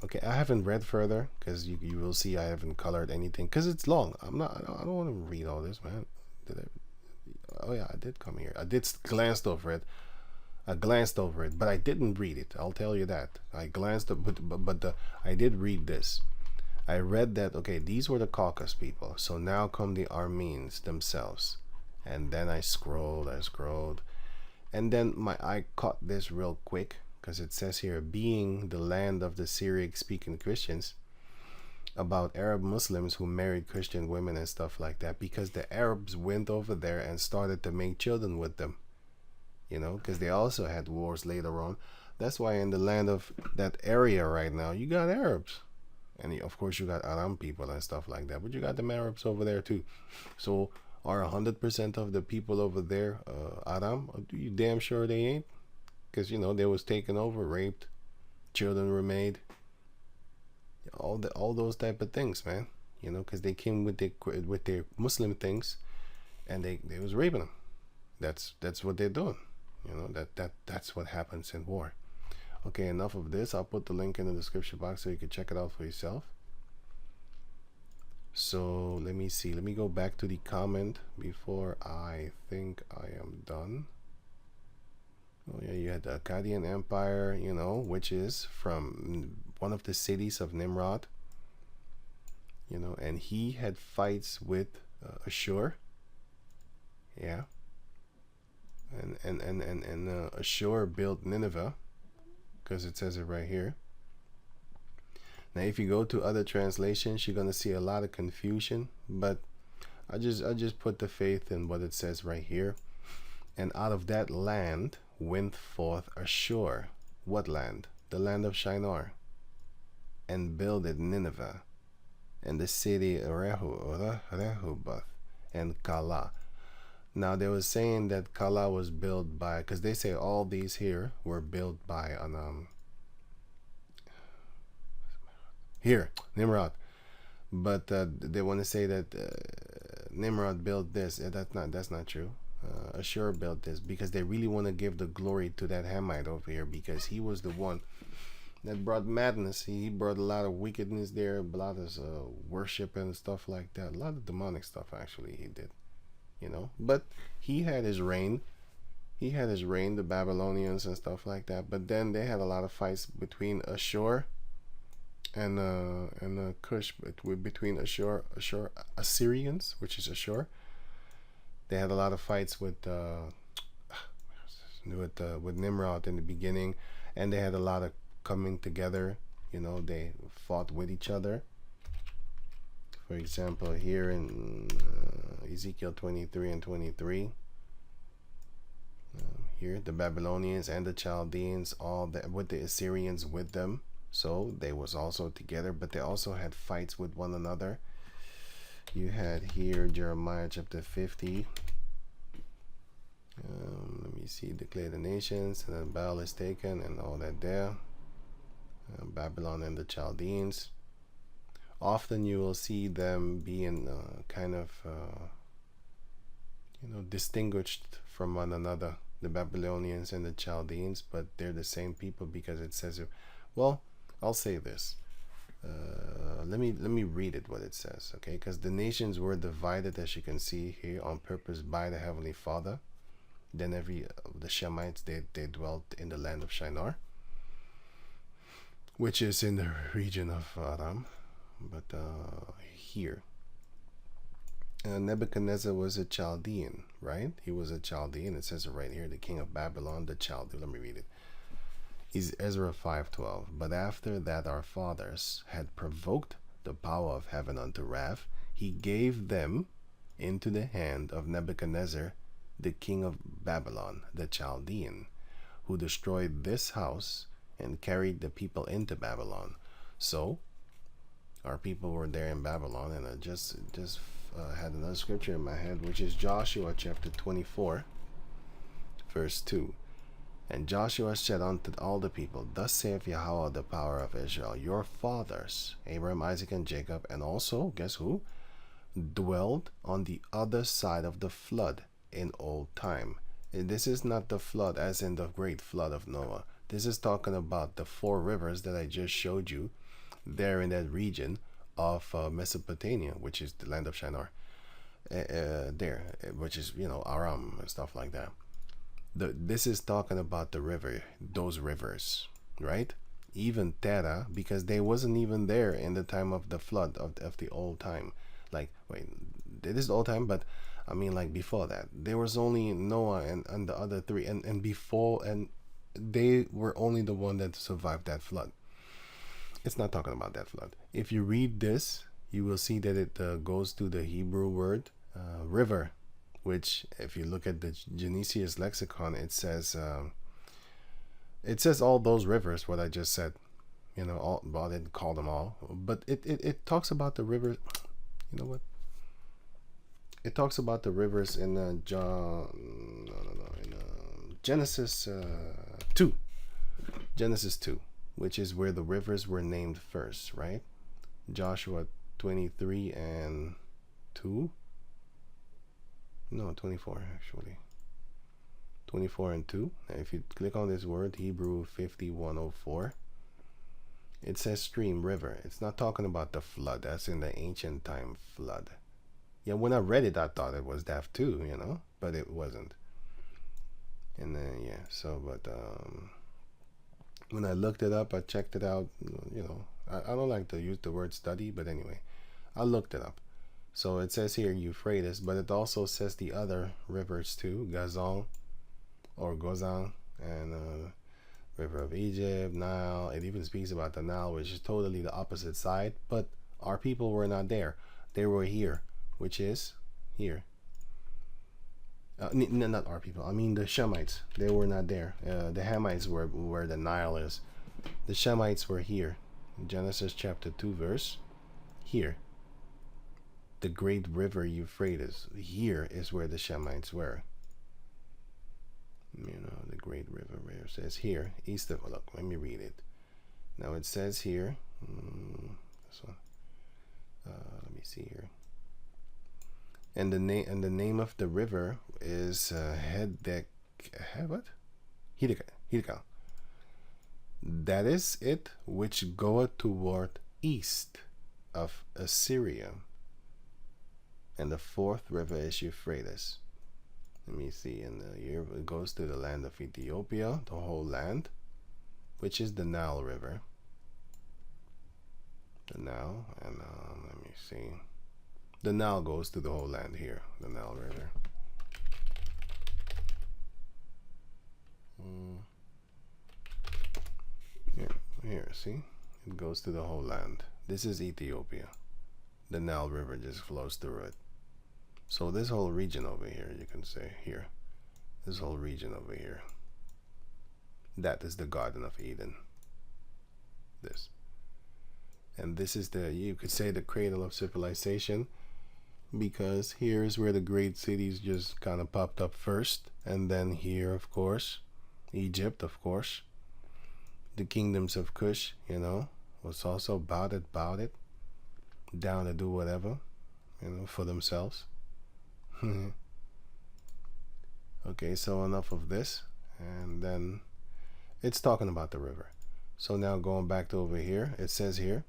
Okay, I haven't read further, because you will see I haven't colored anything, because it's long. I don't want to read all this, man. Oh yeah, I did come here. I did glanced over it. But I didn't read it. I'll tell you that. I glanced up, but I did read this. I read that, okay, these were the Caucasus people. So now come the Armenes themselves. And then I scrolled. And then my eye caught this real quick, because it says here, being the land of the Syriac-speaking Christians, about Arab Muslims who married Christian women and stuff like that, because the Arabs went over there and started to make children with them. Because they also had wars later on. That's why in the land of that area right now, you got Arabs. And of course you got Aram people and stuff like that. But you got them Arabs over there too. So are 100% of the people over there Aram? Are you damn sure they ain't? Because, they was taken over, raped, children were made. All those type of things, man. Because they came with their Muslim things, and they was raping them. That's what they're doing. That's what happens in war. Okay, enough of this. I'll put the link in the description box so you can check it out for yourself. So let me see. Let me go back to the comment before I think I am done. Oh yeah, you had the Akkadian Empire, which is from one of the cities of Nimrod. And he had fights with Asshur. Yeah. And Asshur built Nineveh, because it says it right here. Now if you go to other translations, you're gonna see a lot of confusion, but I just put the faith in what it says right here. And out of that land went forth Asshur. What land? The land of Shinar. And builded Nineveh, and the city Rehoboth, and Calah. Now they were saying that Calah was built by, because they say all these here were built by Nimrod, but they want to say that Nimrod built this. That's not true. Asshur built this, because they really want to give the glory to that Hamite over here, because he was the one that brought madness. He brought a lot of wickedness there, a lot of worship and stuff like that, a lot of demonic stuff actually he did. But he had his reign, the Babylonians and stuff like that. But then they had a lot of fights between Asshur and Cush, between Assyrians, which is Asshur. They had a lot of fights with Nimrod in the beginning, and they had a lot of coming together. They fought with each other. For example, here in Ezekiel 23 and 23, here the Babylonians and the Chaldeans, with the Assyrians with them. So they was also together, but they also had fights with one another. You had here Jeremiah chapter 50. Let me see, declare the nations, and then Baal is taken, and all that there. Babylon and the Chaldeans. Often you will see them being kind of distinguished from one another, the Babylonians and the Chaldeans, but they're the same people, because it says, well, I'll say this. Let me read it, what it says, okay? Because the nations were divided, as you can see here, on purpose by the Heavenly Father. Then the Shemites, they dwelt in the land of Shinar, which is in the region of Aram. But here, Nebuchadnezzar was a Chaldean, right? He was a Chaldean. It says it right here, the king of Babylon, the Chaldean. Let me read it. Is Ezra 5:12. But after that our fathers had provoked the power of heaven unto wrath, he gave them into the hand of Nebuchadnezzar, the king of Babylon, the Chaldean, who destroyed this house and carried the people into Babylon. So our people were there in Babylon, and I just had another scripture in my head, which is Joshua chapter 24, verse 2. And Joshua said unto all the people, Thus saith Yahweh, the power of Israel, your fathers, Abraham, Isaac, and Jacob, and also, guess who? Dwelled on the other side of the flood in old time. And this is not the flood as in the great flood of Noah. This is talking about the 4 rivers that I just showed you there in that region of Mesopotamia, which is the land of Shinar, there, which is, Aram and stuff like that. This is talking about the river, those rivers, right? Even Terah, because they wasn't even there in the time of the flood of the old time. Like, wait, it is the old time, but I mean, like before that, there was only Noah and the other 3, and before, and they were only the one that survived that flood. It's not talking about that flood. If you read this, you will see that it goes to the Hebrew word river, which, if you look at the Genesis lexicon, it says all those rivers, what I just said, all, well, I didn't call them all, but it talks about the rivers. You know what? It talks about the rivers in Genesis 2. Genesis 2, which is where the rivers were named first, right? Joshua 23 and 2. No, 24 actually. 24 and 2. Now, if you click on this word, Hebrew 5104, it says stream, river. It's not talking about the flood. That's in the ancient time flood. Yeah, when I read it, I thought it was that too, but it wasn't. And then, yeah, so, but when I looked it up, I checked it out, I don't like to use the word study, but anyway, I looked it up. So it says here Euphrates, but it also says the other rivers too, Gazan or Gozan, and River of Egypt, Nile. It even speaks about the Nile, which is totally the opposite side, but our people were not there. They were here, which is here. Not our people, I mean the Shemites. They were not there. The Hamites were where the Nile is. The Shemites were here. Genesis chapter 2 verse here. The great river Euphrates. Here is where the Shemites were. The great river where it says here, east of, look, let me read it. Now it says here, this one. Let me see here. And the name of the river is Hiddekel. That is it, which goeth toward east of Assyria. And the 4th river is Euphrates. Let me see, and here it goes to the land of Ethiopia, the whole land, which is the Nile River. The Nile, and let me see. The Nile goes to the whole land here, the Nile River. Here, see? It goes to the whole land. This is Ethiopia. The Nile River just flows through it. So this whole region over here, you can say here, this whole region over here, that is the Garden of Eden. This. And this is you could say the cradle of civilization, because here is where the great cities just kind of popped up first. And then here, of course, Egypt, of course, the kingdoms of Cush, was also about it, down to do whatever, for themselves. Okay, so enough of this, and then it's talking about the river. So now going back to over here, it says here,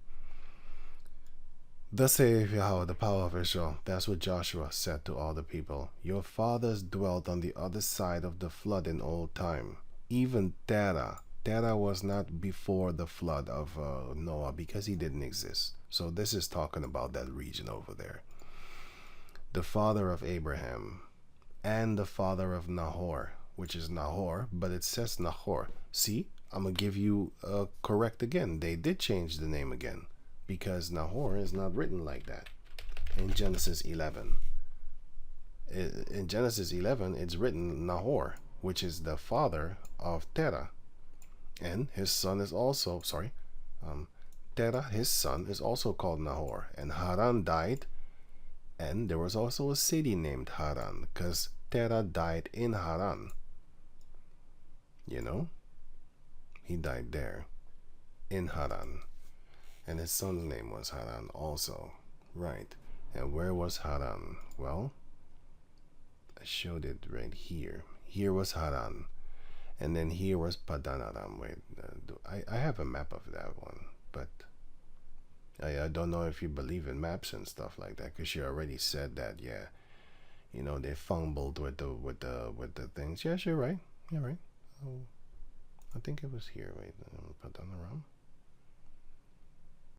Thus saith Yahweh, the power of Israel. That's what Joshua said to all the people. Your fathers dwelt on the other side of the flood in old time. Even Terah. Terah was not before the flood of Noah, because he didn't exist. So this is talking about that region over there. The father of Abraham and the father of Nahor, which is Nahor, but it says Nahor. See, I'm going to give you correct again. They did change the name again, because Nahor is not written like that in Genesis 11. In Genesis 11, it's written Nahor, which is the father of Terah. And his son is also, Terah, his son, is also called Nahor. And Haran died, and there was also a city named Haran, because Terah died in Haran. You know? He died there, in Haran. And his son's name was Haran also. Right. And where was Haran? Well, I showed it right here. Here was Haran. And then here was Padan Aram. Wait, I have a map of that one, but I don't know if you believe in maps and stuff like that, because you already said that. Yeah, you know, they fumbled with the things. Yes, you're right. You're right. Oh, I think it was here. Wait, Padan Aram.